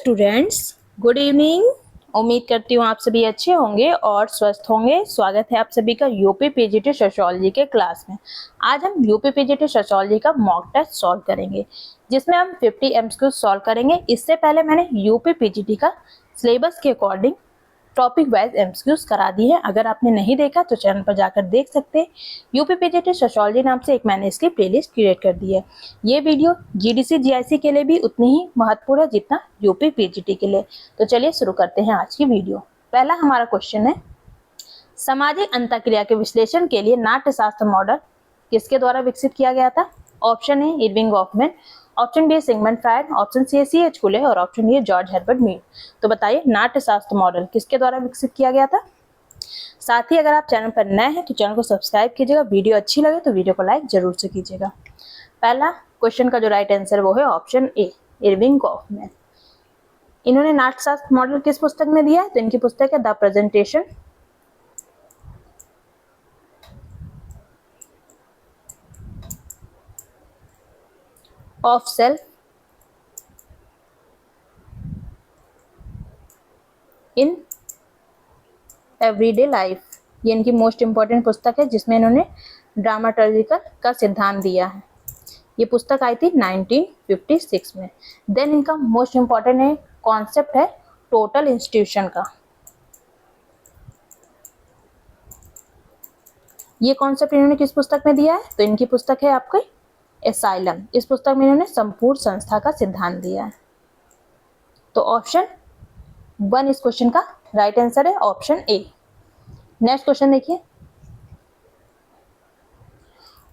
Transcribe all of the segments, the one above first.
Students, good evening. उम्मीद करती हूँ आप सभी अच्छे होंगे और स्वस्थ होंगे। स्वागत है आप सभी का यूपी पीजीटी सोशियोलॉजी के क्लास में। आज हम यूपी पीजीटी सोशियोलॉजी का मॉक टेस्ट सॉल्व करेंगे, जिसमें हम 50 एमसीक्यू सॉल्व करेंगे। इससे पहले मैंने यूपी पीजीटी का सिलेबस के अकॉर्डिंग टॉपिक वाइज एमसीक्यूज करा दी है। अगर आपने नहीं देखा तो चैनल पर जाकर देख सकते हैं। यूपी पीजीटी सोशियोलॉजी नाम से एक मैंने इसकी प्लेलिस्ट क्रिएट कर दी है। ये वीडियो जीडीसी जीआईसी के लिए भी उतनी ही महत्वपूर्ण है जितना यूपी पीजीटी के लिए। तो चलिए शुरू करते हैं आज की वीडियो। पहला हमारा क्वेश्चन है, सामाजिक अंतःक्रिया के विश्लेषण के लिए नाट्यशास्त्र मॉडल किसके द्वारा विकसित किया गया था? Option A Irving Goffman, option B Sigmund Freud, option C C H Phule और option D George Herbert Mead. तो बताइए नाट्यशास्त्र मॉडल किसके द्वारा विकसित किया गया था? साथ ही अगर आप चैनल पर नए हैं तो चैनल को सब्सक्राइब कीजिएगा। वीडियो अच्छी लगे तो वीडियो को लाइक जरूर से कीजिएगा। पहला क्वेश्चन का जो राइट आंसर वो है ऑप्शन ए इरविंग गॉफमैन। इन्होंने नाट्यशास्त्र मॉडल किस पुस्तक में दिया है? तो इनकी पुस्तक है the presentation of self in everyday life. ये इनकी मोस्ट इंपॉर्टेंट पुस्तक है, जिसमें इन्होंने ड्रामाटर्जिकल का सिद्धांत दिया है। ये पुस्तक आई थी 1956 में। देन इनका मोस्ट इंपॉर्टेंट है कॉन्सेप्ट है टोटल इंस्टीट्यूशन का। ये कॉन्सेप्ट इन्होंने किस पुस्तक में दिया है? तो इनकी पुस्तक है आपकी एसाइलम। इस पुस्तक में इन्होंने संपूर्ण संस्था का सिद्धांत दिया है। तो ऑप्शन 1 इस क्वेश्चन का राइट आंसर है, ऑप्शन ए। नेक्स्ट क्वेश्चन देखिए,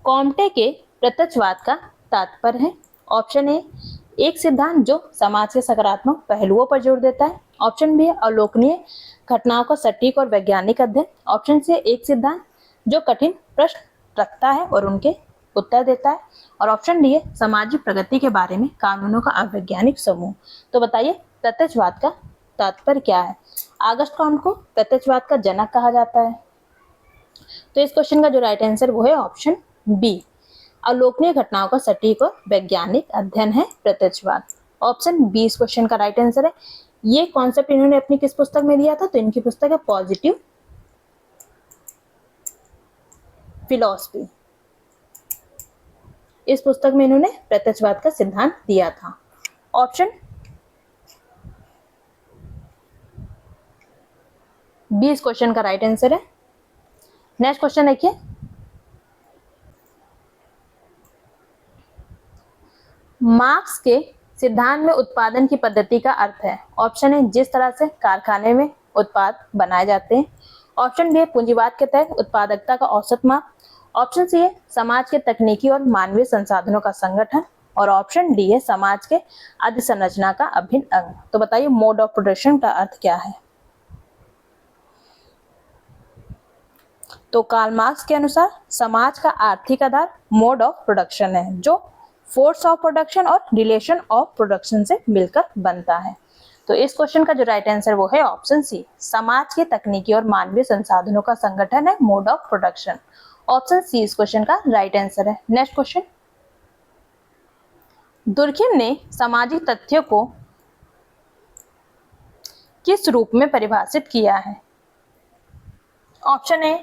कॉम्टे के प्रत्यक्षवाद का तात्पर्य है। ऑप्शन ए एक सिद्धांत जो समाज के सकारात्मक पहलुओं पर जोर देता है। ऑप्शन बी अवलोकनीय घटनाओं का सटीक और वैज्ञानिक अध्ययन। ऑप्शन सी एक सिद्धांत जो कठिन प्रश्न रखता है और उनके उत्तर देता है। और ऑप्शन डी है सामाजिक प्रगति के बारे में कानूनों का अवैज्ञानिक समूह। तो बताइए प्रत्यक्षवाद का तात्पर्य क्या है? ऑगस्ट कॉम्ट को प्रत्यक्षवाद का जनक कहा जाता है। तो इस क्वेश्चन का जो राइट आंसर वो है ऑप्शन बी अवलोकनीय घटनाओं का सटीक और वैज्ञानिक अध्ययन है प्रत्यक्षवाद। ऑप्शन बी इस क्वेश्चन का राइट आंसर है। ये कॉन्सेप्ट इन्होंने अपनी किस पुस्तक में दिया था? तो इनकी पुस्तक है पॉजिटिव फिलॉसफी। इस पुस्तक में इन्होंने प्रत्यक्षवाद का सिद्धांत दिया था। ऑप्शन बी इस क्वेश्चन का राइट आंसर है। नेक्स्ट क्वेश्चन देखिए, मार्क्स के सिद्धांत में उत्पादन की पद्धति का अर्थ है। ऑप्शन है जिस तरह से कारखाने में उत्पाद बनाए जाते हैं। ऑप्शन बी है पूंजीवाद के तहत उत्पादकता का औसत माप। ऑप्शन सी है समाज के तकनीकी और मानवीय संसाधनों का संगठन। और ऑप्शन डी है समाज के अधिसंरचना का अभिन्न अंग। तो बताइए मोड ऑफ प्रोडक्शन का अर्थ क्या है? तो कार्ल मार्क्स के अनुसार समाज का आर्थिक आधार मोड ऑफ प्रोडक्शन है, जो फोर्स ऑफ प्रोडक्शन और रिलेशन ऑफ प्रोडक्शन से मिलकर बनता है। तो इस क्वेश्चन का जो राइट आंसर वो है ऑप्शन सी समाज के तकनीकी और मानवीय संसाधनों का संगठन है mode of production. Option C इस क्वेश्चन का राइट आंसर है। नेक्स्ट क्वेश्चन, दुर्खिम ने सामाजिक तथ्यों को किस रूप में परिभाषित किया है? ऑप्शन ए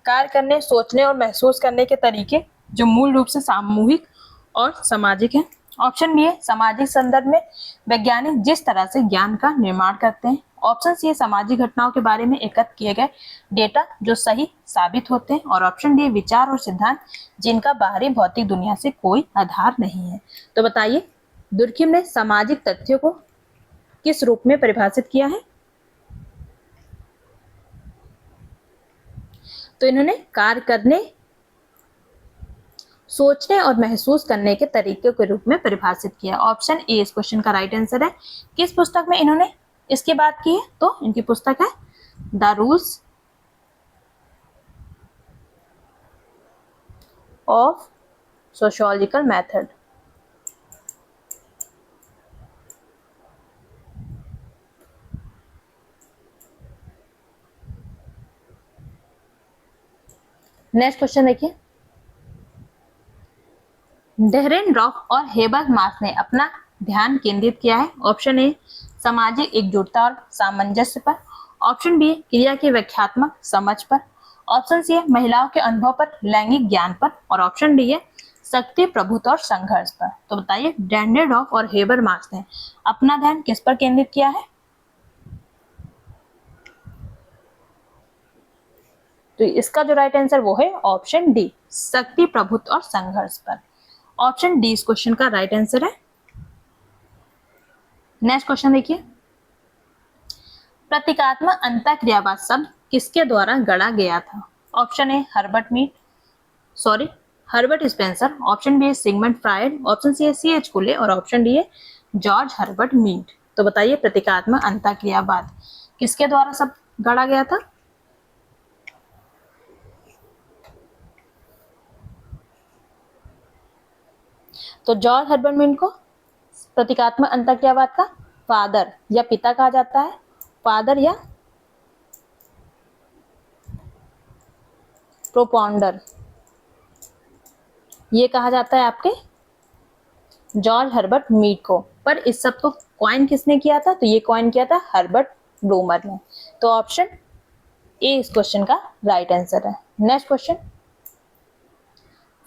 कार्य करने, सोचने और महसूस करने के तरीके जो मूल रूप से सामूहिक और सामाजिक हैं। ऑप्शन बी है सामाजिक संदर्भ में वैज्ञानिक जिस तरह से ज्ञान का निर्माण करते हैं। ऑप्शन सी है सामाजिक घटनाओं के बारे में एकत्र किए गए डेटा जो सही साबित होते हैं। और ऑप्शन डी विचार और सिद्धांत जिनका बाहरी भौतिक दुनिया से कोई आधार नहीं है। तो बताइए दुर्खिम ने सामाजिक तथ्यों को किस रूप में परिभाषित किया है? तो इन्होंने कार्य करने, सोचने और महसूस करने के तरीके के रूप में परिभाषित किया। ऑप्शन ए इस क्वेश्चन का राइट आंसर है। किस पुस्तक में इन्होंने इसकी बात की है? तो इनकी पुस्तक है the rules of sociological method. Next question देखिए, डेरेनरॉफ और हेबरमास ने अपना ध्यान केंद्रित किया है। ऑप्शन ए सामाजिक एकजुटता और सामंजस्य पर। ऑप्शन बी है क्रिया की व्याख्यात्मक समझ पर। ऑप्शन सी है महिलाओं के अनुभव पर, लैंगिक ज्ञान पर। और ऑप्शन डी है शक्ति, प्रभुत्व और संघर्ष पर। तो बताइए डेंड्रेडॉफ और हेबरमास ने अपना ध्यान किस पर केंद्रित किया है? तो इसका जो राइट आंसर वो है ऑप्शन डी, शक्ति, प्रभुत्व और संघर्ष पर। ऑप्शन डी इस क्वेश्चन का राइट आंसर है। नेक्स्ट क्वेश्चन देखिए, प्रतीकात्मक अंतःक्रियावाद शब्द किसके द्वारा गढ़ा गया था? Option A Herbert Spencer. Option B है सिगमंड फ्रायड। ऑप्शन सी है C.H. कुले। और ऑप्शन डी है जॉर्ज हर्बर्ट मीड। तो बताइए प्रतीकात्मक अंतःक्रियावाद किसके द्वारा सब गढ़ा गया था? तो जॉर्ज हर्बर्ट मीड को प्रतीकात्मक अंतःक्रियावाद का फादर या पिता कहा जाता है। फादर या प्रोपाउंडर ये कहा जाता है आपके जॉर्ज हर्बर्ट मीड को। पर इस सब को कॉइन किसने किया था? तो ये कॉइन किया था हर्बर्ट ब्लूमर ने। तो ऑप्शन ए इस क्वेश्चन का राइट आंसर है। नेक्स्ट क्वेश्चन,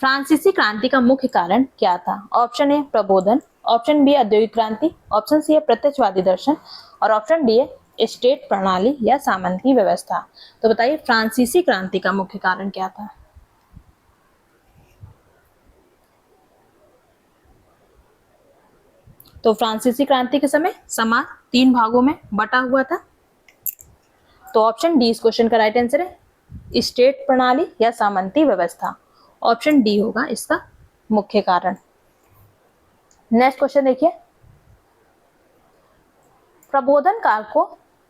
फ्रांसीसी क्रांति का मुख्य कारण क्या था? ऑप्शन ए प्रबोधन। ऑप्शन बी औद्योगिक क्रांति। ऑप्शन सी है प्रत्यक्षवादी दर्शन। और ऑप्शन डी है स्टेट प्रणाली या सामंती व्यवस्था। तो बताइए फ्रांसीसी क्रांति का मुख्य कारण क्या था? तो फ्रांसीसी क्रांति के समय समाज 3 भागों में बटा हुआ था। तो ऑप्शन डी इस क्वेश्चन का राइट आंसर है स्टेट प्रणाली या सामंती व्यवस्था। ऑप्शन डी होगा इसका मुख्य कारण। नेक्स्ट क्वेश्चन देखिए, प्रबोधन काल को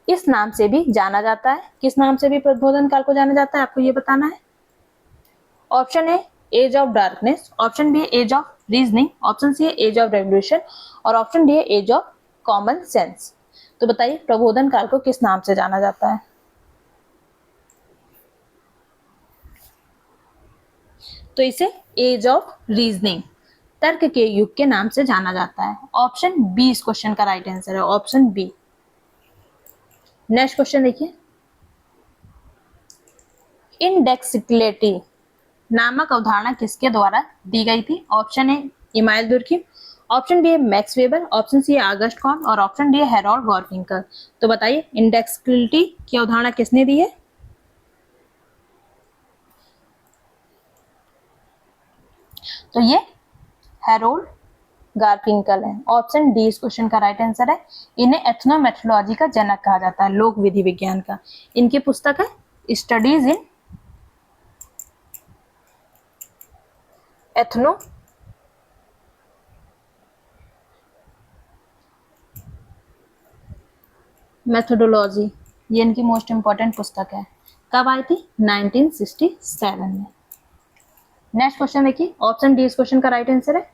इस नाम से भी जाना जाता है। किस नाम से भी प्रबोधन काल को जाना जाता है आपको ये बताना है। Option A age of darkness. Option B age of reasoning. Option C age of revolution. और option D age of common sense. तो बताइए प्रबोधन काल को किस नाम से जाना जाता है? तो इसे एज ऑफ रीजनिंग, तर्क के युग के नाम से जाना जाता है। ऑप्शन बी इस क्वेश्चन का राइट आंसर है, ऑप्शन बी। नेक्स्ट क्वेश्चन देखिए, इंडेक्सिबिलिटी नामक अवधारणा किसके द्वारा दी गई थी? Option A Emile Durkheim. Option B है मैक्स वेबर। ऑप्शन सी है आगस्ट कॉम्ट। और ऑप्शन डी है हेरोल्ड गॉर्फिंकर। तो बताइए इंडेक्सिबिलिटी की अवधारणा किसने दी है? तो ये हेरोल्ड गार्फिंकल है। ऑप्शन डी इस क्वेश्चन का राइट आंसर है। इन्हें एथनोमेथोलॉजी का जनक कहा जाता है, लोक विधि विज्ञान का। इनकी पुस्तक है स्टडीज इन एथनो मेथोडोलॉजी, ये इनकी मोस्ट इंपॉर्टेंट पुस्तक है। कब आई थी? 1967 में। नेक्स्ट क्वेश्चन देखिए, ऑप्शन डी इस क्वेश्चन का राइट आंसर है।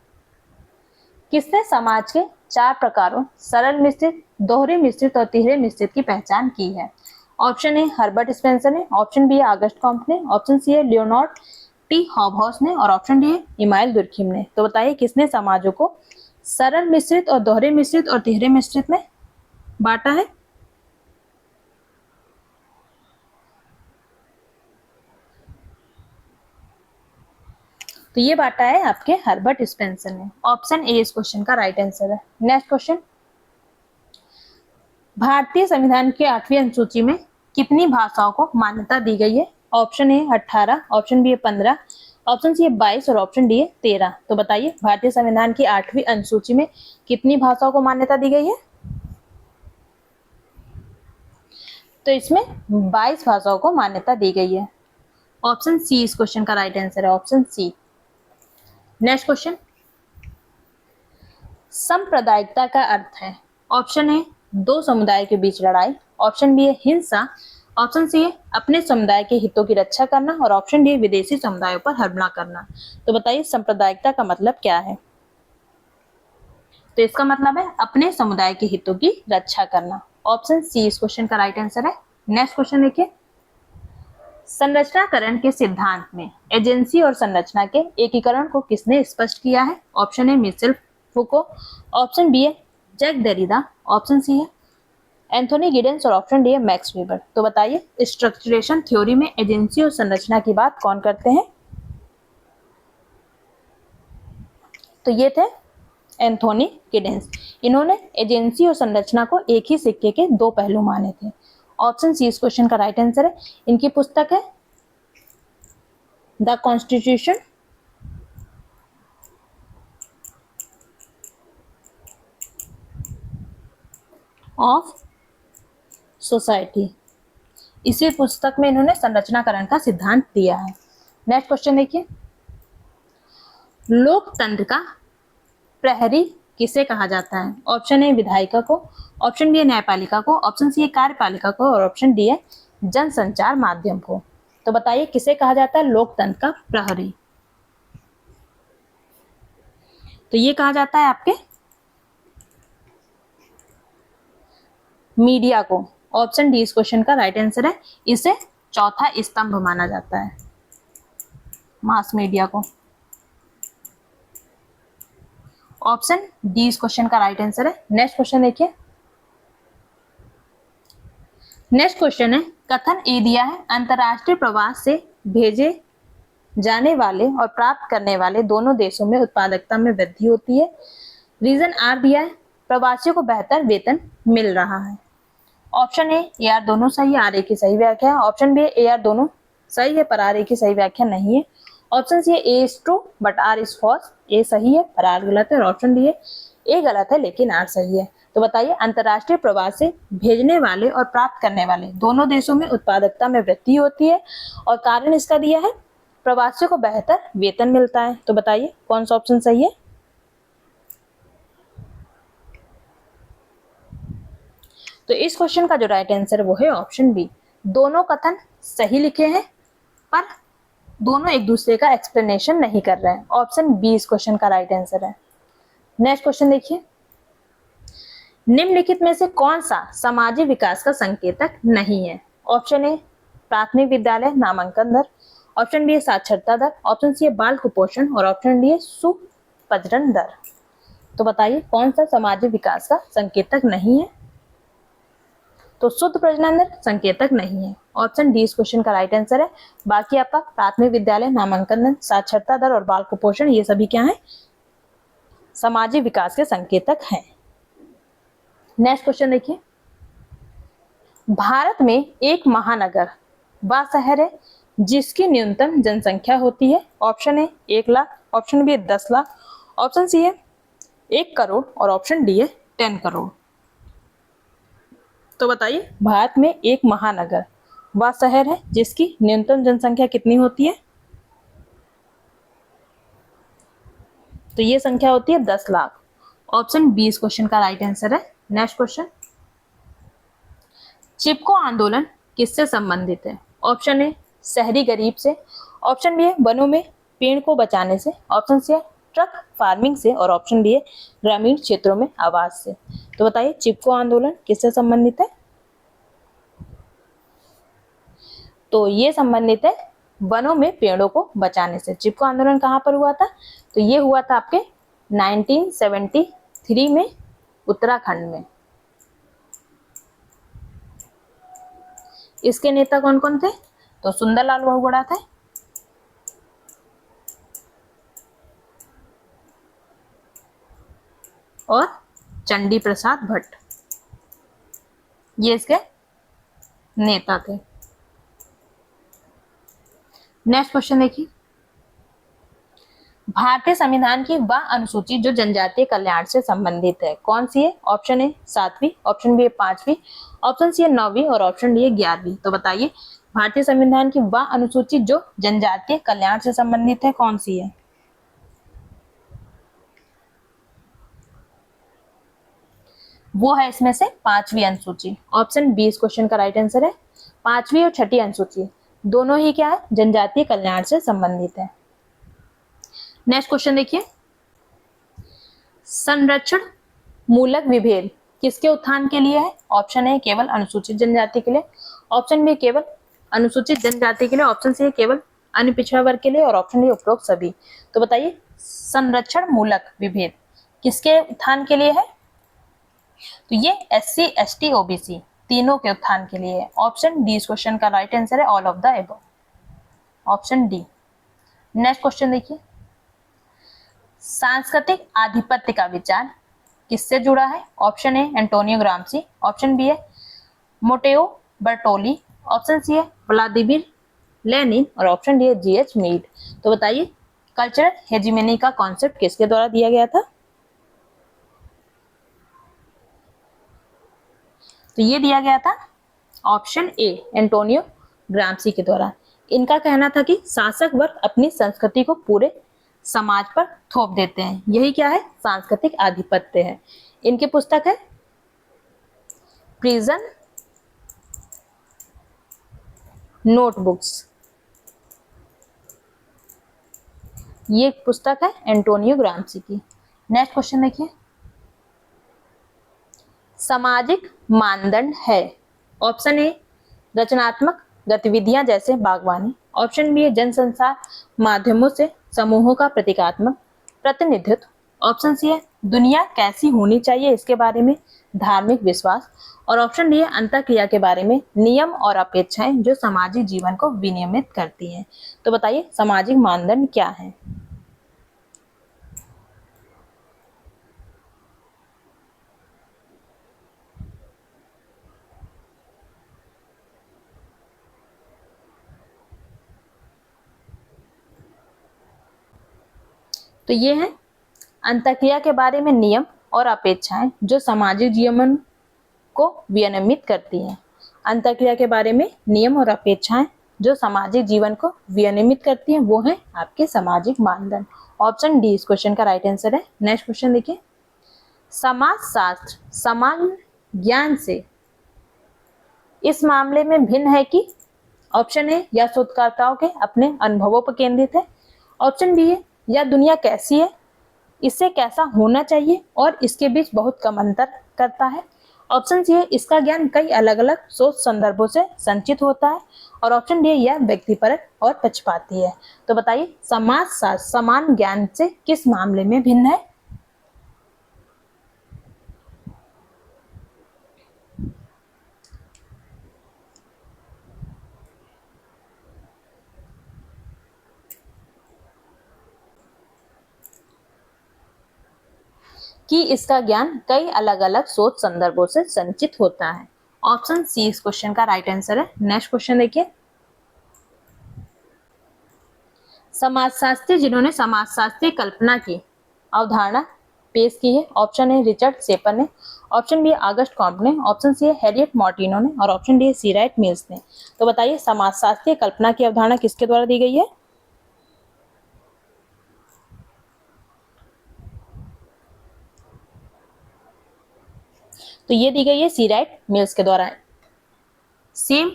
किसने समाज के 4 प्रकारों सरल मिश्रित, दोहरे मिश्रित और तिहरे मिश्रित की पहचान की है? ऑप्शन ए हर्बर्ट स्पेंसर ने। ऑप्शन बी है आगस्ट कॉम्ट ने। ऑप्शन सी है लियोनार्ड टी हॉबहॉस ने। और ऑप्शन डी है इमाइल दुर्खिम ने। तो बताइए किसने समाजों को सरल मिश्रित और दोहरे मिश्रित और तिहरे मिश्रित में बांटा है? तो ये बांटा है आपके हर्बर्ट स्पेंसर ने। ऑप्शन ए इस क्वेश्चन का राइट आंसर है। नेक्स्ट क्वेश्चन, भारतीय संविधान की 8वीं अनुसूची में कितनी भाषाओं को मान्यता दी गई है? ऑप्शन ए 18। ऑप्शन बी है 15। ऑप्शन सी है 22। और ऑप्शन डी है 13। तो बताइए भारतीय संविधान की 8वीं अनुसूची में कितनी भाषाओं को मान्यता दी गई है? तो इसमें 22 भाषाओं को मान्यता दी गई है। ऑप्शन सी इस क्वेश्चन का राइट आंसर है, ऑप्शन सी। नेक्स्ट क्वेश्चन, सांप्रदायिकता का अर्थ है। ऑप्शन ए 2 समुदाय के बीच लड़ाई। ऑप्शन बी है हिंसा। ऑप्शन सी है अपने समुदाय के हितों की रक्षा करना। और ऑप्शन डी विदेशी समुदायों पर हमला करना। तो बताइए सांप्रदायिकता का मतलब क्या है? तो इसका मतलब है अपने समुदाय के हितों की रक्षा करना। ऑप्शन सी इस क्वेश्चन का राइट आंसर है। नेक्स्ट क्वेश्चन देखिए, संरचनाकरण के सिद्धांत में एजेंसी और संरचना के एकीकरण को किसने स्पष्ट किया है? Option A Michel Foucault. Option B है जैक देरिडा। ऑप्शन सी है एंथोनी गिडेंस और ऑप्शन डी है मैक्स वेबर। तो बताइए स्ट्रक्चरेशन थ्योरी में एजेंसी और संरचना की बात कौन करते हैं? तो ये थे एंथोनी गिडेंस। इन्होंने एजेंसी और संरचना को एक ही सिक्के के दो पहलू माने थे। ऑप्शन सी इस क्वेश्चन का राइट आंसर है। इनकी पुस्तक है द कॉन्स्टिट्यूशन ऑफ सोसाइटी। इसी पुस्तक में इन्होंने संरचनाकरण का सिद्धांत दिया है। नेक्स्ट क्वेश्चन देखिए, लोकतंत्र का प्रहरी किसे कहा जाता है? ऑप्शन ए विधायिका को, ऑप्शन बी है न्यायपालिका को, ऑप्शन सी है कार्यपालिका को और ऑप्शन डी है जनसंचार माध्यम को। तो बताइए किसे कहा जाता है लोकतंत्र का प्रहरी? तो ये कहा जाता है आपके मीडिया को। ऑप्शन डी इस क्वेश्चन का राइट आंसर है। इसे चौथा स्तंभ माना जाता है, मास मीडिया को। ऑप्शन डी इस क्वेश्चन का राइट आंसर है। नेक्स्ट क्वेश्चन देखिए, नेक्स्ट क्वेश्चन है कथन ए दिया है अंतरराष्ट्रीय प्रवास से भेजे जाने वाले और प्राप्त करने वाले दोनों देशों में उत्पादकता में वृद्धि होती है। रीजन आर दिया है प्रवासियों को बेहतर वेतन मिल रहा है। ऑप्शन ए आर दोनों सही है, आर ए की सही व्याख्या है। ऑप्शन बी ए आर दोनों सही है पर आर ए की सही व्याख्या नहीं है। Option C A is true but R is false. A सही है पर आर गलत है। और ऑप्शन डी है ए गलत है लेकिन आर सही है। तो बताइए अंतरराष्ट्रीय प्रवास से भेजने वाले और प्राप्त करने वाले दोनों देशों में उत्पादकता में वृद्धि होती है और कारण इसका दिया है प्रवासियों को बेहतर वेतन मिलता है। तो बताइए कौन सा ऑप्शन सही है? तो इस क्वेश्चन का जो राइट आंसर है वो है ऑप्शन बी। दोनों कथन सही लिखे हैं पर दोनों एक दूसरे का एक्सप्लेनेशन नहीं कर रहे हैं। ऑप्शन बी इस क्वेश्चन का राइट आंसर है। नेक्स्ट क्वेश्चन देखिए, निम्नलिखित में से कौन सा सामाजिक विकास का संकेतक नहीं है? ऑप्शन ए प्राथमिक विद्यालय नामांकन दर, ऑप्शन बी है साक्षरता दर, ऑप्शन सी है बाल कुपोषण और ऑप्शन डी है सुप्रजनन दर। तो बताइए कौन सा सामाजिक विकास का संकेतक नहीं है? तो शुद्ध प्रजनन दर संकेतक नहीं है। ऑप्शन डी इस क्वेश्चन का राइट आंसर है। बाकी आपका प्राथमिक विद्यालय नामांकन दर, साक्षरता दर और बाल कुपोषण ये सभी क्या है? सामाजिक विकास के संकेतक हैं। नेक्स्ट क्वेश्चन देखिए, भारत में एक महानगर व शहर है जिसकी न्यूनतम जनसंख्या होती है। Option A 1 lakh, option B है 10 लाख, ऑप्शन सी है 1 करोड़ और ऑप्शन डी है 10 करोड़। तो बताइए भारत में एक महानगर व शहर है जिसकी न्यूनतम जनसंख्या कितनी होती है? तो ये संख्या होती है 10 लाख। ऑप्शन बी इस क्वेश्चन का राइट आंसर है। नेक्स्ट क्वेश्चन, चिपको आंदोलन किससे संबंधित है? ऑप्शन ए शहरी गरीब से, ऑप्शन बी है वनों में पेड़ को बचाने से, ऑप्शन सी है ट्रक फार्मिंग से और ऑप्शन डी है ग्रामीण क्षेत्रों में आवास से। तो बताइए चिपको आंदोलन किससे संबंधित है? तो ये संबंधित है वनों में पेड़ों को बचाने से। चिपको आंदोलन कहाँ पर हुआ था? तो ये हुआ था आपके 1973 में उत्तराखंड में। इसके नेता कौन कौन थे? तो सुंदरलाल बहुगुणा थे, और चंडी प्रसाद भट्ट, ये इसके नेता थे। नेक्स्ट क्वेश्चन देखिए, भारतीय संविधान की वह अनुसूची जो जनजातीय कल्याण से संबंधित है कौन सी है? ऑप्शन ए 7वीं, ऑप्शन बी है 5वीं, ऑप्शन सी है 9वीं और ऑप्शन डी है 11वीं। तो बताइए भारतीय संविधान की वह अनुसूची जो जनजातीय कल्याण से संबंधित है कौन सी है? वो है इसमें से 5वीं अनुसूची। ऑप्शन बी इस क्वेश्चन का राइट आंसर है। 5वीं और 6ठी अनुसूची दोनों ही क्या है? जनजातीय कल्याण से संबंधित है। नेक्स्ट क्वेश्चन देखिए, संरक्षण मूलक विभेद किसके उत्थान के लिए है? ऑप्शन ए केवल अनुसूचित जनजाति के लिए, ऑप्शन बी केवल अनुसूचित जनजाति के लिए, ऑप्शन सी केवल अन्य पिछड़ा वर्ग के लिए और ऑप्शन डी उपरोक्त सभी। तो बताइए संरक्षण मूलक विभेद किसके उत्थान के लिए है? तो ये SC ST OBC तीनों के उत्थान के लिए है। ऑप्शन डी इस क्वेश्चन का राइट आंसर है, all of the above, option D. Next question देखिए, सांस्कृतिक आधिपत्य का विचार किससे जुड़ा है? Option A Antonio Gramsci, option B है मोटेओ बर्टोली, ऑप्शन सी है व्लादिमीर लेनिन और ऑप्शन डी है GH मीड। तो बताइए कल्चरल हेजिमनी का कॉन्सेप्ट किसके द्वारा दिया गया था? तो ये दिया गया था ऑप्शन ए एंटोनियो ग्राम्सी के द्वारा। इनका कहना था कि शासक वर्ग अपनी संस्कृति को पूरे समाज पर थोप देते हैं, यही क्या है? सांस्कृतिक आधिपत्य है। इनकी पुस्तक है प्रिजन नोटबुक्स, ये पुस्तक है एंटोनियो ग्राम्सी की। नेक्स्ट क्वेश्चन देखिए, सामाजिक मानदंड है? ऑप्शन ए रचनात्मक गतिविधियां जैसे बागवानी, ऑप्शन बी है जनसंचार माध्यमों से समूहों का प्रतीकात्मक प्रतिनिधित्व, ऑप्शन सी है दुनिया कैसी होनी चाहिए इसके बारे में धार्मिक विश्वास, और ऑप्शन डी है अंतःक्रिया के बारे में नियम और अपेक्षाएं जो सामाजिक जीवन को विनियमित करती हैं। तो बताइए सामाजिक मानदंड क्या है? तो ये है अंतःक्रिया के बारे में नियम और अपेक्षाएं जो सामाजिक जीवन को विनियमित करती हैं। अंतःक्रिया के बारे में नियम और अपेक्षाएं जो सामाजिक जीवन को विनियमित करती हैं वो है आपके सामाजिक मानदंड। ऑप्शन डी इस क्वेश्चन का राइट आंसर है। नेक्स्ट क्वेश्चन देखिए, समाजशास्त्र सामान्य ज्ञान से इस मामले में भिन्न है कि? ऑप्शन ए या शोधकर्ताओं के अपने अनुभवों पर केंद्रित है, ऑप्शन बी है या दुनिया कैसी है इससे कैसा होना चाहिए और इसके बीच बहुत कम अंतर करता है, ऑप्शन सी है इसका ज्ञान कई अलग अलग सोच संदर्भों से संचित होता है, और ऑप्शन डी यह व्यक्तिपरक और पक्षपाती है। तो बताइए समाजशास्त्र समान ज्ञान से किस मामले में भिन्न है? कि इसका ज्ञान कई अलग अलग सोच संदर्भों से संचित होता है। ऑप्शन सी इस क्वेश्चन का राइट आंसर है। नेक्स्ट क्वेश्चन देखिए, समाजशास्त्री जिन्होंने समाजशास्त्री कल्पना की अवधारणा पेश की है, ऑप्शन ए रिचर्ड सेपर ने, ऑप्शन बी ऑगस्ट कॉम्ट ने, ऑप्शन सी है हैरियट मार्टिनो ने, और option D C Wright Mills ने। तो बताइए समाजशास्त्री कल्पना की अवधारणा किसके द्वारा दी गई है? तो ये दी गई है सी राइट मिल्स के द्वारा। सेम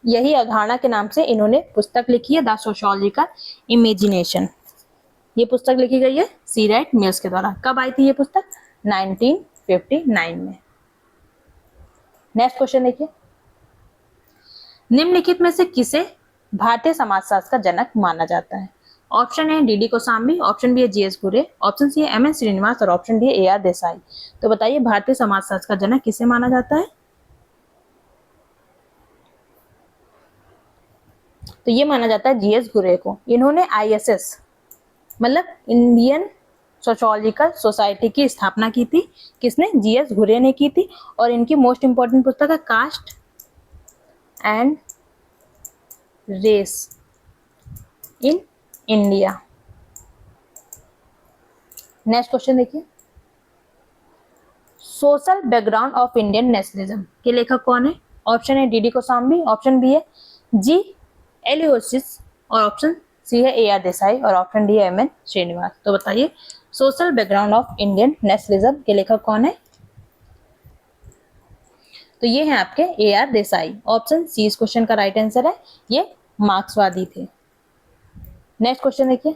यही अवधारणा के नाम से इन्होंने पुस्तक लिखी है द सोशियोलॉजिकल इमेजिनेशन। ये पुस्तक लिखी गई है सी राइट मिल्स के द्वारा। कब आई थी ये पुस्तक? 1959 में। नेक्स्ट क्वेश्चन देखिए, निम्नलिखित में से किसे भारतीय समाजशास्त्र का जनक माना जाता है? ऑप्शन है डी कोसाम्बी, ऑप्शन बी है GS घुरे, ऑप्शन सी है MN श्रीनिवास और ऑप्शन डी है AR देसाई। तो बताइए भारतीय समाजशास्त्र का जनक किसे माना जाता है? तो ये माना जाता है GS घुरे को। इन्होंने ISS मतलब इंडियन सोशियोलॉजिकल सोसाइटी की स्थापना की थी। किसने? GS घुरे ने की थी। और इनकी मोस्ट इंपॉर्टेंट पुस्तक है caste and race in India. Next question देखिए, social background of Indian nationalism के लेखक कौन है? ऑप्शन है डी कोसाम्बी, ऑप्शन बी है G एलियोसिस और ऑप्शन सी है AR देसाई और ऑप्शन डी है MN श्रीनिवास। तो बताइए social background of Indian nationalism के लेखक कौन है? तो ये है आपके AR देसाई। ऑप्शन सी इस क्वेश्चन का राइट आंसर है। ये मार्क्सवादी थे। नेक्स्ट क्वेश्चन देखिए,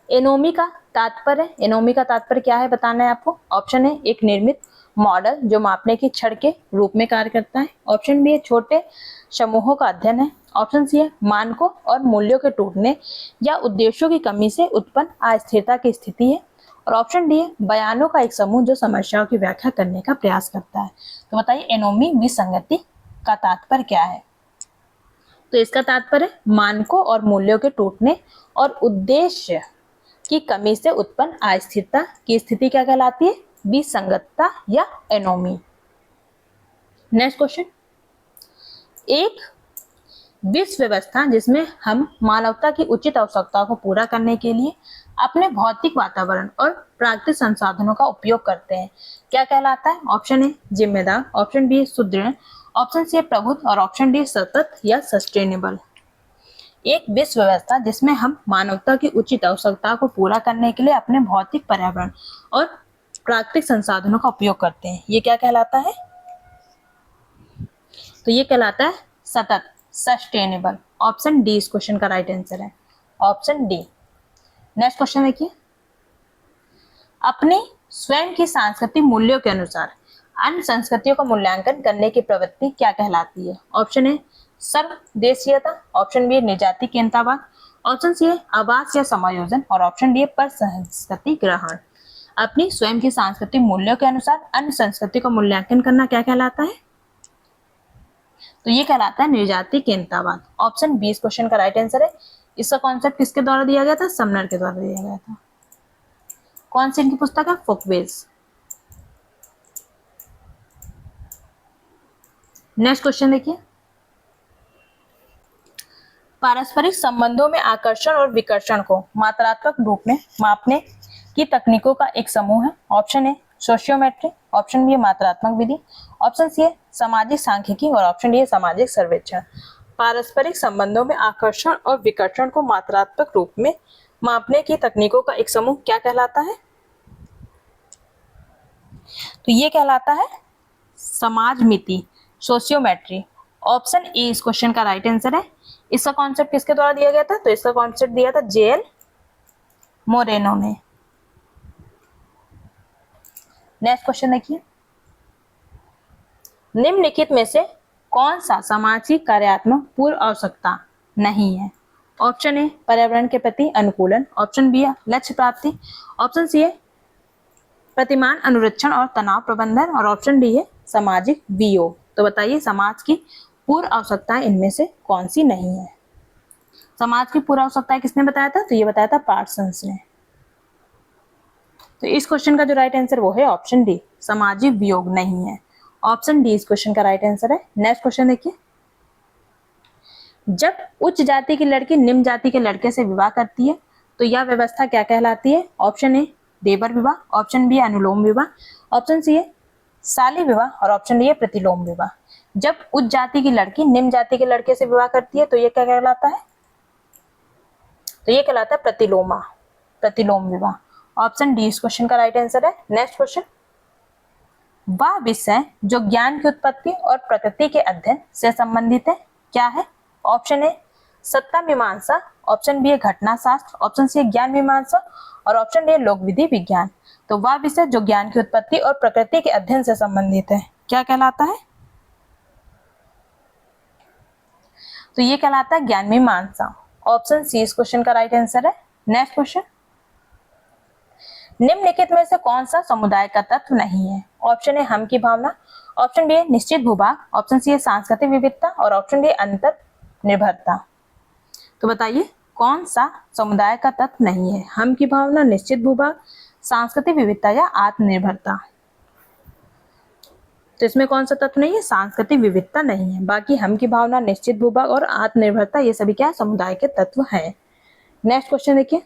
एनोमी का तात्पर्य, एनोमी का तात्पर्य क्या है बताना है आपको। ऑप्शन है एक निर्मित मॉडल जो मापने की छड़ के रूप में कार्य करता है, ऑप्शन बी है छोटे समूहों का अध्ययन है, ऑप्शन सी है मानकों और मूल्यों के टूटने या उद्देश्यों की कमी से उत्पन्न अस्थिरता की स्थिति है, और ऑप्शन डी है बयानों का एक समूह जो समस्याओं की व्याख्या करने का प्रयास करता है। तो बताइए एनोमी विसंगति का तात्पर्य क्या है? तो इसका तात्पर्य मानकों और मूल्यों के टूटने और उद्देश्य की कमी से उत्पन्न अस्थिरता की स्थिति क्या कहलाती है? विसंगतता या एनोमी। नेक्स्ट क्वेश्चन, एक विश्व व्यवस्था जिसमें हम मानवता की उचित आवश्यकताओं को पूरा करने के लिए अपने भौतिक वातावरण और प्राकृतिक संसाधनों का उपयोग करते हैं, क्या कहलाता है? ऑप्शन ए जिम्मेदार, ऑप्शन बी सुदृढ़, ऑप्शन सी प्रबुद्ध और ऑप्शन डी सतत या सस्टेनेबल। एक विश्व व्यवस्था जिसमें हम मानवता की उचित आवश्यकताओं को पूरा करने के लिए अपने भौतिक पर्यावरण और प्राकृतिक संसाधनों का उपयोग करते हैं, ये क्या कहलाता है? तो ये कहलाता है सतत, सस्टेनेबल। ऑप्शन डी इस क्वेश्चन का राइट आंसर है, ऑप्शन डी। नेक्स्ट क्वेश्चन देखिए, अपने स्वयं की सांस्कृतिक मूल्यों के अनुसार अन्य संस्कृतियों का मूल्यांकन करने की प्रवृत्ति क्या कहलाती है? ऑप्शन ए सर्वदेशीयता, ऑप्शन बी निजाति केंद्रवाद, ऑप्शन सी आवास या समायोजन और ऑप्शन डी पर संस्कृति ग्रहण। अपनी स्वयं की सांस्कृतिक मूल्यों के अनुसार अन्य संस्कृति का मूल्यांकन करना क्या कहलाता है? तो ये कहलाता है निजाति केंद्रवाद। ऑप्शन बी इस क्वेश्चन का राइट आंसर है। इसका कॉन्सेप्ट किसके द्वारा दिया गया था? समनर के द्वारा दिया गया था। कौन सी इनकी पुस्तक है? फुकवेज। नेक्स्ट क्वेश्चन देखिए, पारस्परिक संबंधों में आकर्षण और विकर्षण को मात्रात्मक रूप में मापने की तकनीकों का एक समूह है। Option A sociometry, option B मात्रात्मक विधि, ऑप्शन सी सामाजिक सांख्यिकी और ऑप्शन डी सामाजिक सर्वेक्षण। पारस्परिक संबंधों में आकर्षण और विकर्षण को मात्रात्मक रूप में मापने की तकनीकों का एक समूह क्या कहलाता है? तो ये कहलाता है समाजमिति, सोशियोमेट्री। ऑप्शन ए इस क्वेश्चन का राइट आंसर है। इसका कॉन्सेप्ट किसके द्वारा दिया गया था? तो इसका कॉन्सेप्ट दिया था जेएल मोरेनो ने। नेक्स्ट क्वेश्चन देखिए, निम्नलिखित में से कौन सा समाज की कार्यात्मक पूर्व आवश्यकता नहीं है? ऑप्शन ए पर्यावरण के प्रति अनुकूलन, ऑप्शन बी लक्ष्य प्राप्ति, ऑप्शन सी प्रतिमान अनुरक्षण और तनाव प्रबंधन और ऑप्शन डी है सामाजिक वियोग। तो बताइए समाज की पूर्व आवश्यकताएं इनमें से कौन सी नहीं है? समाज की पूर्व आवश्यकताएं किसने बताया था? तो ये बताया था पार्सन्स ने। तो इस क्वेश्चन का जो राइट आंसर वो है ऑप्शन डी, सामाजिक वियोग नहीं है। ऑप्शन डी इस क्वेश्चन का राइट आंसर है। नेक्स्ट क्वेश्चन देखिए, जब उच्च जाति की लड़की निम्न जाति के लड़के से विवाह करती है तो यह व्यवस्था क्या कहलाती है? ऑप्शन ए देवर विवाह, ऑप्शन बी अनुलोम विवाह, ऑप्शन सी शाली विवाह और ऑप्शन डी है प्रतिलोम विवाह। जब उच्च जाति की लड़की निम्न जाति के लड़के से विवाह करती है तो ये क्या कहलाता है? तो ये कहलाता है प्रतिलोम विवाह। ऑप्शन डी इस क्वेश्चन का राइट आंसर है। नेक्स्ट क्वेश्चन, वह विषय जो ज्ञान की उत्पत्ति और प्रकृति के अध्ययन से संबंधित है क्या है? ऑप्शन ए सत्ता मीमांसा, ऑप्शन बी घटना शास्त्र, ऑप्शन सी ज्ञान मीमांसा और ऑप्शन डी लोक विधि विज्ञान। तो वह विषय जो ज्ञान की उत्पत्ति और प्रकृति के अध्ययन से संबंधित है क्या कहलाता है? तो ये कहलाता है ज्ञान मीमांसा। ऑप्शन सी इस क्वेश्चन का राइट आंसर है। नेक्स्ट क्वेश्चन, निम्नलिखित में से कौन सा समुदाय का तत्व नहीं है? ऑप्शन ए हम की भावना, ऑप्शन बी निश्चित भूभाग, ऑप्शन सी सांस्कृतिक विविधता और ऑप्शन डी अंतर निर्भरता। तो बताइए कौन सा समुदाय का तत्व नहीं है? हम की भावना, निश्चित भूभाग, सांस्कृतिक विविधता या आत्मनिर्भरता। तो इसमें कौन सा तत्व नहीं है? सांस्कृतिक विविधता नहीं है। बाकी हम की भावना, निश्चित भूभाग और आत्मनिर्भरता ये सभी क्या समुदाय के तत्व हैं। नेक्स्ट क्वेश्चन देखिए,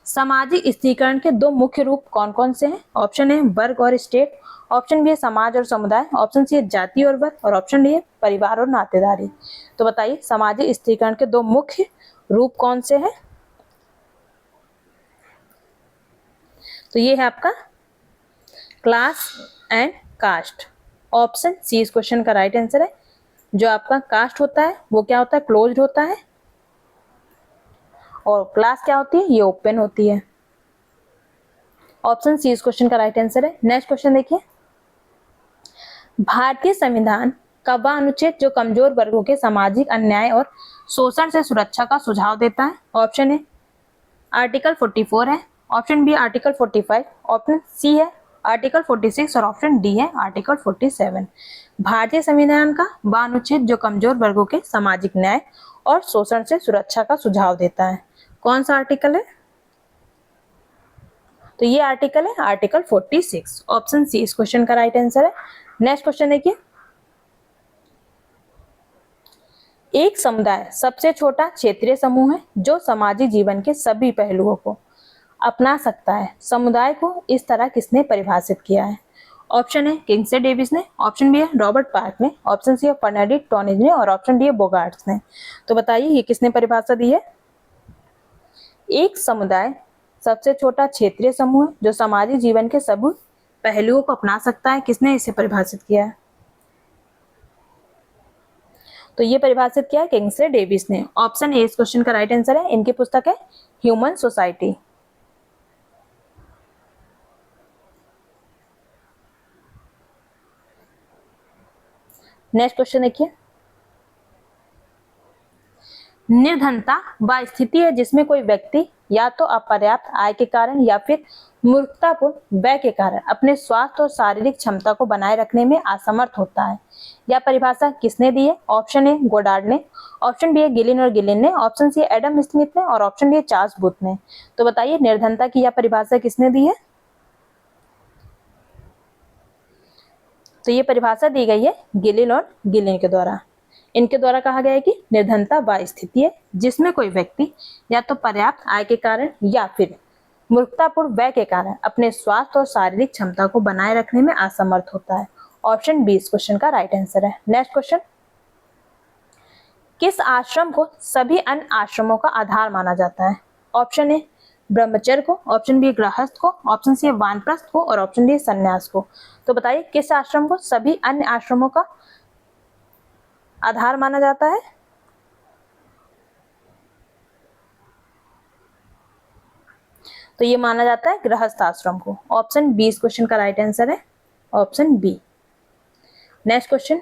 सामाजिक स्थिरीकरण के दो मुख्य रूप कौन कौन से हैं? ऑप्शन ए वर्ग और स्टेट, ऑप्शन बी समाज और समुदाय, ऑप्शन सी जाति और वर्ग और ऑप्शन डी परिवार और नातेदारी। तो बताइए सामाजिक स्थिरीकरण के दो मुख्य रूप कौन से हैं? तो ये है आपका class and caste. Option C इस क्वेश्चन का राइट आंसर है। जो आपका कास्ट होता है वो क्या होता है? क्लोज्ड होता है और क्लास क्या होती है? ये ओपन होती है। ऑप्शन सी इस क्वेश्चन का राइट आंसर है। नेक्स्ट क्वेश्चन देखिए, भारतीय संविधान का वह अनुच्छेद जो कमजोर वर्गों के सामाजिक अन्याय और शोषण से सुरक्षा का सुझाव देता है? ऑप्शन ए आर्टिकल 44 है, option B article 45, option C है आर्टिकल 46 और ऑप्शन डी है आर्टिकल 47। भारतीय संविधान का वह अनुच्छेद जो कमजोर वर्गों के सामाजिक न्याय और शोषण से सुरक्षा का सुझाव देता है, कौन सा आर्टिकल है? तो ये आर्टिकल है आर्टिकल 46, ऑप्शन सी इस क्वेश्चन का राइट आंसर है। नेक्स्ट क्वेश्चन देखिए, एक समुदाय सबसे छोटा क्षेत्रीय समूह है जो सामाजिक जीवन के सभी पहलुओं को अपना सकता है। समुदाय को इस तरह किसने परिभाषित किया है? ऑप्शन है किंग्सले डेविस ने, ऑप्शन बी है रॉबर्ट पार्क ने, ऑप्शन सी है फर्नांडिस टोनिज ने और ऑप्शन डी है बोगार्ट्स ने। तो बताइए ये किसने परिभाषा दी है? एक समुदाय सबसे छोटा क्षेत्रीय समूह है जो सामाजिक जीवन के सभी पहलुओं को अपना सकता है, किसने इसे परिभाषित किया है? तो ये परिभाषित किया है किंग्सले डेविस ने। ऑप्शन ए इस क्वेश्चन का राइट आंसर है। इनकी पुस्तक है ह्यूमन सोसाइटी। नेक्स्ट क्वेश्चन देखिए, निर्धनता वह स्थिति है जिसमें कोई व्यक्ति या तो अपर्याप्त आय के कारण या फिर मूर्खतापूर्ण व्यय के कारण अपने स्वास्थ्य और शारीरिक क्षमता को बनाए रखने में असमर्थ होता है। यह परिभाषा किसने दी है? ऑप्शन ए गोडार्ड ने, ऑप्शन बी है गिलिन और गिलिन ने, ऑप्शन सी एडम स्मिथ ने और ऑप्शन डी है चार्ल्स बूथ ने। तो बताइए निर्धनता की यह परिभाषा किसने दी है? तो ये परिभाषा दी गई है गिलिन और गिलिन के द्वारा। इनके द्वारा कहा गया है कि निर्धनता वह स्थिति है जिसमें कोई व्यक्ति या तो पर्याप्त आय के कारण या फिर मूर्खतापूर्ण व्यय के कारण अपने स्वास्थ्य और शारीरिक क्षमता को बनाए रखने में असमर्थ होता है। ऑप्शन बी इस क्वेश्चन का राइट आंसर है। नेक्स्ट क्वेश्चन, किस आश्रम को सभी अन्य आश्रमों का आधार माना जाता है? ऑप्शन ए ब्रह्मचर्य को, ऑप्शन बी गृहस्थ को, ऑप्शन सी वानप्रस्थ को और ऑप्शन डी संन्यास को। तो बताइए किस आश्रम को सभी अन्य आश्रमों का आधार माना जाता है? तो ये माना जाता है गृहस्थ आश्रम को। ऑप्शन बी इस क्वेश्चन का राइट आंसर है, ऑप्शन बी। नेक्स्ट क्वेश्चन,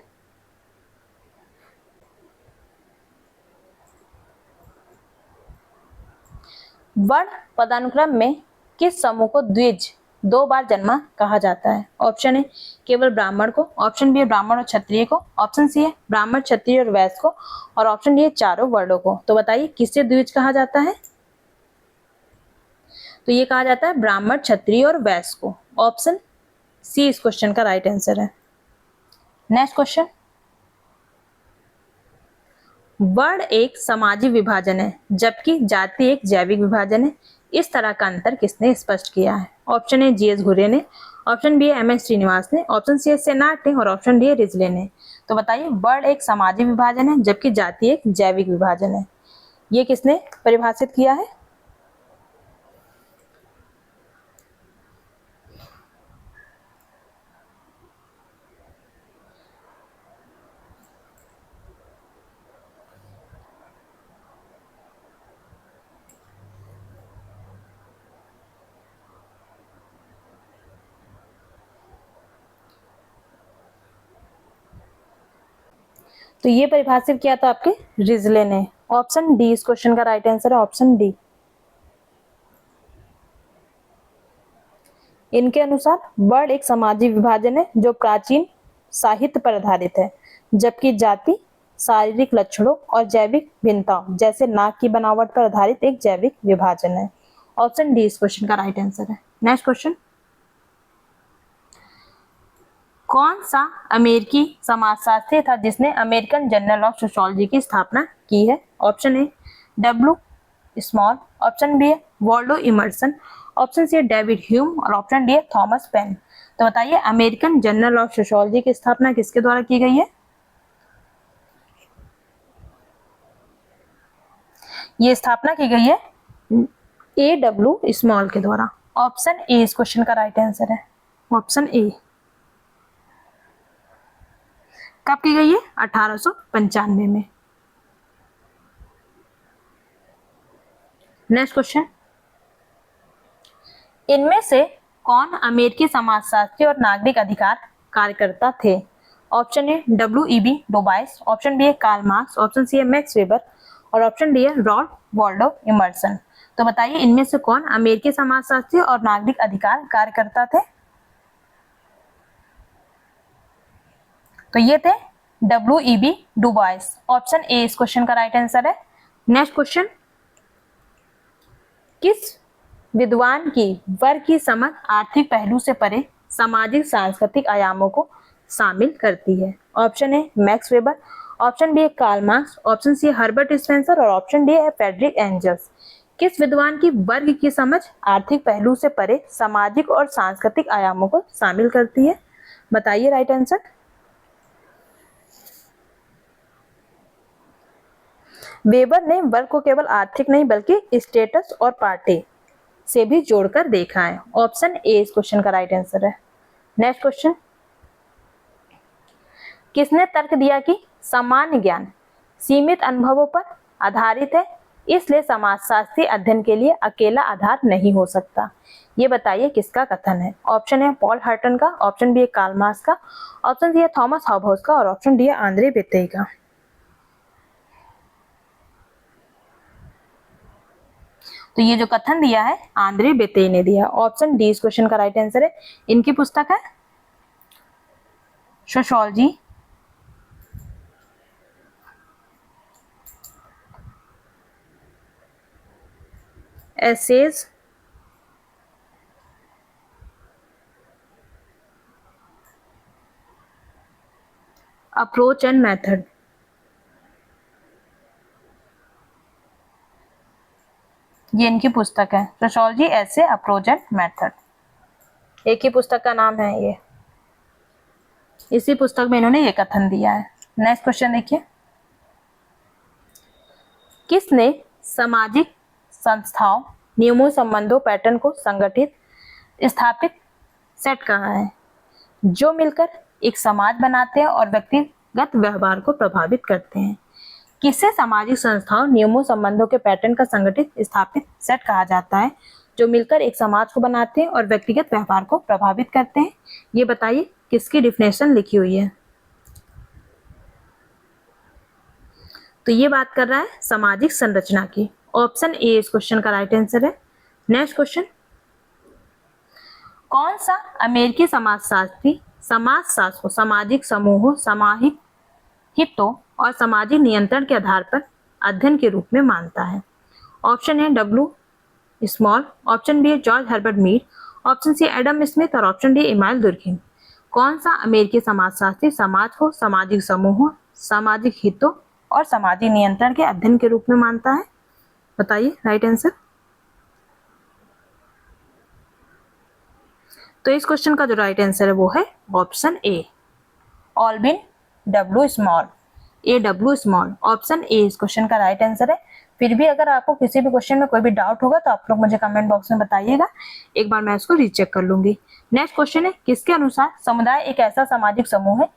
वर्ण पदानुक्रम में किस समूह को द्विज दो बार जन्मा कहा जाता है? ऑप्शन है केवल ब्राह्मण को, ऑप्शन बी है ब्राह्मण और क्षत्रिय को, ऑप्शन सी है ब्राह्मण क्षत्रिय और वैश्य को और ऑप्शन डी है चारों वर्णों को। तो बताइए किससे द्विज कहा जाता है? तो ये कहा जाता है ब्राह्मण क्षत्रिय और वैश्य को। ऑप्शन सी इस क्वेश्चन का राइट आंसर है। नेक्स्ट क्वेश्चन, वर्ण एक सामाजिक विभाजन है जबकि जाति एक जैविक विभाजन है। इस तरह का अंतर किसने स्पष्ट किया है? ऑप्शन ए जी एस घुरे ने, ऑप्शन बी है एम एस श्रीनिवास ने, ऑप्शन सी है सेनाट ने और ऑप्शन डी है रिजले ने। तो बताइए वर्ण एक सामाजिक विभाजन है जबकि जाति एक जैविक विभाजन है, ये किसने परिभाषित किया है? तो ये परिभाषित किया था आपके रिजले ने। ऑप्शन डी इस क्वेश्चन का राइट आंसर है, ऑप्शन डी। इनके अनुसार वर्ण एक सामाजिक विभाजन है जो प्राचीन साहित्य पर आधारित है जबकि जाति शारीरिक लक्षणों और जैविक भिन्नताओं जैसे नाक की बनावट पर आधारित एक जैविक विभाजन है। ऑप्शन डी इस क्वेश्चन का राइट आंसर है। नेक्स्ट क्वेश्चन, कौन सा अमेरिकी समाजशास्त्री था जिसने अमेरिकन जर्नल ऑफ सोशियोलॉजी की स्थापना की है? Option A W small, option B है वॉल्डो इमर्सन, ऑप्शन सी है डेविड ह्यूम और ऑप्शन डी है थॉमस पेन। तो बताइए अमेरिकन जर्नल ऑफ सोशियोलॉजी की स्थापना किसके द्वारा की गई है? ये स्थापना की गई है ए डब्ल्यू स्मॉल के द्वारा। ऑप्शन ए इस क्वेश्चन का राइट आंसर है, ऑप्शन ए। कब की गई है? 1895 में। नेक्स्ट क्वेश्चन, इनमें से कौन अमेरिकी समाजशास्त्री और नागरिक अधिकार कार्यकर्ता थे? Option A W E B. Dubois, option B है कार्ल मार्क्स, ऑप्शन सी है मैक्स वेबर और ऑप्शन डी है रॉल्फ वॉल्डो इमर्सन। तो बताइए इनमें से कौन अमेरिकी समाजशास्त्री और नागरिक अधिकार कार्यकर्ता थे? तो ये थे W.E.B. डुबोइस। ऑप्शन ए इस क्वेश्चन का राइट आंसर है। नेक्स्ट क्वेश्चन, किस विद्वान की वर्ग की समझ आर्थिक पहलू से परे सामाजिक सांस्कृतिक आयामों को शामिल करती है? Option A Max Weber, option B है कार्ल मार्क्स, ऑप्शन सी है हर्बर्ट स्पेंसर और ऑप्शन डी है फ्रेडरिक एंजल्स। किस विद्वान की वर्ग की समझ आर्थिक पहलू से परे सामाजिक और सांस्कृतिक आयामों को शामिल करती है? बताइए राइट आंसर। वेबर ने वर्ग को केवल आर्थिक नहीं बल्कि स्टेटस और पार्टी से भी जोड़कर देखा है। ऑप्शन ए इस क्वेश्चन का राइट आंसर है। नेक्स्ट क्वेश्चन, किसने तर्क दिया कि सामान्य ज्ञान सीमित अनुभवों पर आधारित है, इसलिए समाजशास्त्री अध्ययन के लिए अकेला आधार नहीं हो सकता? ये बताइए किसका कथन है? ऑप्शन है पॉल हर्टन का, ऑप्शन बी है कार्ल मार्क्स का, ऑप्शन सी है थॉमस हॉबहॉस का और ऑप्शन डी है आंद्रे बेतेई का। तो ये जो कथन दिया है आंद्रे बेतेई ने दिया। ऑप्शन डी इस क्वेश्चन का राइट आंसर है। इनकी पुस्तक है sociology essays approach and method. ये इनकी पुस्तक है sociology essay approach and method. एक ही पुस्तक का नाम है ये। इसी पुस्तक में इन्होंने ये कथन दिया है। नेक्स्ट क्वेश्चन देखिए, किसने सामाजिक संस्थाओं नियमों संबंधों पैटर्न को संगठित स्थापित सेट कहा है जो मिलकर एक समाज बनाते हैं और व्यक्तिगत व्यवहार को प्रभावित करते हैं? किससे सामाजिक संस्थाओं नियमों संबंधों के पैटर्न का संगठित स्थापित सेट कहा जाता है जो मिलकर एक समाज को बनाते हैं और व्यक्तिगत व्यवहार को प्रभावित करते हैं? ये बताइए किसकी डिफिनेशन लिखी हुई है? तो ये बात कर रहा है सामाजिक संरचना की। ऑप्शन ए इस क्वेश्चन का राइट आंसर है। नेक्स्ट क्वेश्चन, कौन सा अमेरिकी समाजशास्त्री समाजशास्त्र को सामाजिक समूहों, सामाजिक हितों और सामाजिक नियंत्रण के आधार पर अध्ययन के रूप में मानता है? Option A W small, option B George Herbert Mead, option C Adam Smith और ऑप्शन डी इमाइल दुर्खिम। कौन सा अमेरिकी समाजशास्त्री समाज को सामाजिक समूहों, सामाजिक हितों और सामाजिक नियंत्रण के अध्ययन के रूप में मानता है? बताइए राइट आंसर। तो इस क्वेश्चन का जो राइट आंसर है वो है option A Albion W small. A W small, option A इस क्वेश्चन का राइट आंसर है। फिर भी अगर आपको किसी भी क्वेश्चन में कोई भी डाउट होगा तो आप लोग मुझे कमेंट बॉक्स में बताइएगा, एक बार मैं इसको रीचेक कर लूंगी। नेक्स्ट क्वेश्चन है, किसके अनुसार समुदाय एक ऐसा सामाजिक समूह है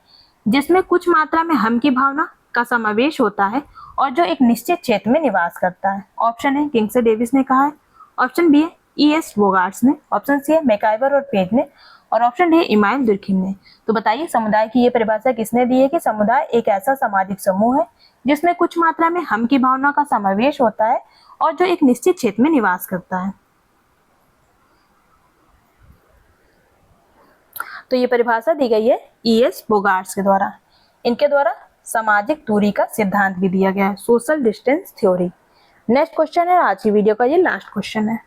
जिसमें कुछ मात्रा में हम की भावना का समावेश होता है और जो एक निश्चित क्षेत्र में निवास करता है? ऑप्शन है किंग्सले डेविस ने कहा है, ऑप्शन बी है E.S. बोगार्ट्स ने, ऑप्शन सी है मैकाइवर और पेज ने और ऑप्शन डी इमाइल दुर्खिम ने। तो बताइए समुदाय की ये परिभाषा किसने दी है कि समुदाय एक ऐसा सामाजिक समूह है जिसमें कुछ मात्रा में हम की भावना का समावेश होता है और जो एक निश्चित क्षेत्र में निवास करता है? तो ये परिभाषा दी गई है E.S. बोगार्ट्स के द्वारा। इनके द्वारा सामाजिक दूरी का सिद्धांत भी दिया गया है, social distance theory. Next question है आज की वीडियो का, ये लास्ट क्वेश्चन है।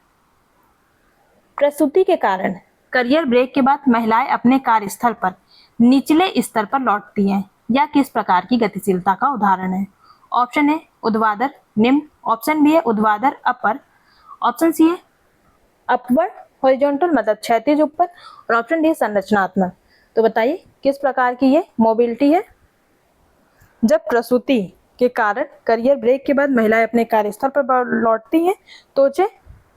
प्रसूति के कारण करियर ब्रेक के बाद महिलाएं अपने कार्यस्थल पर निचले स्तर पर लौटती हैं, यह किस प्रकार की गतिशीलता का उदाहरण है? ऑप्शन ए ऊर्ध्वाधर निम्न, ऑप्शन बी है ऊर्ध्वाधर अपर, ऑप्शन सी है अपवर्ड हॉरिजॉन्टल मतलब क्षैतिज ऊपर और ऑप्शन डी संरचनात्मक। तो बताइए किस प्रकार की ये मोबिलिटी है? जब प्रसूति के कारण करियर ब्रेक के बाद महिलाएं अपने कार्यस्थल पर लौटती हैं तो उसे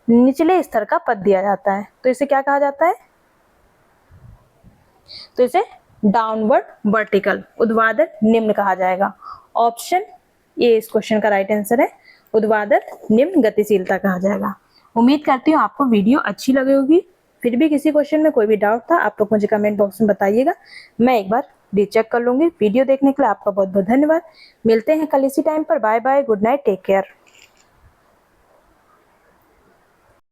निचले स्तर का पद दिया जाता है, तो इसे क्या कहा जाता है? तो इसे डाउनवर्ड वर्टिकल ऊर्ध्वाधर निम्न कहा जाएगा। ऑप्शन ए इस क्वेश्चन का राइट आंसर है, ऊर्ध्वाधर निम्न गतिशीलता कहा जाएगा। उम्मीद करती हूँ आपको वीडियो अच्छी लगी होगी। फिर भी किसी क्वेश्चन में कोई भी डाउट था आप लोग मुझे कमेंट बॉक्स में बताइएगा, मैं एक बार रीचेक कर लूंगी। वीडियो देखने के लिए आपका बहुत बहुत धन्यवाद। मिलते हैं कल इसी टाइम पर। Bye bye, good night, take care.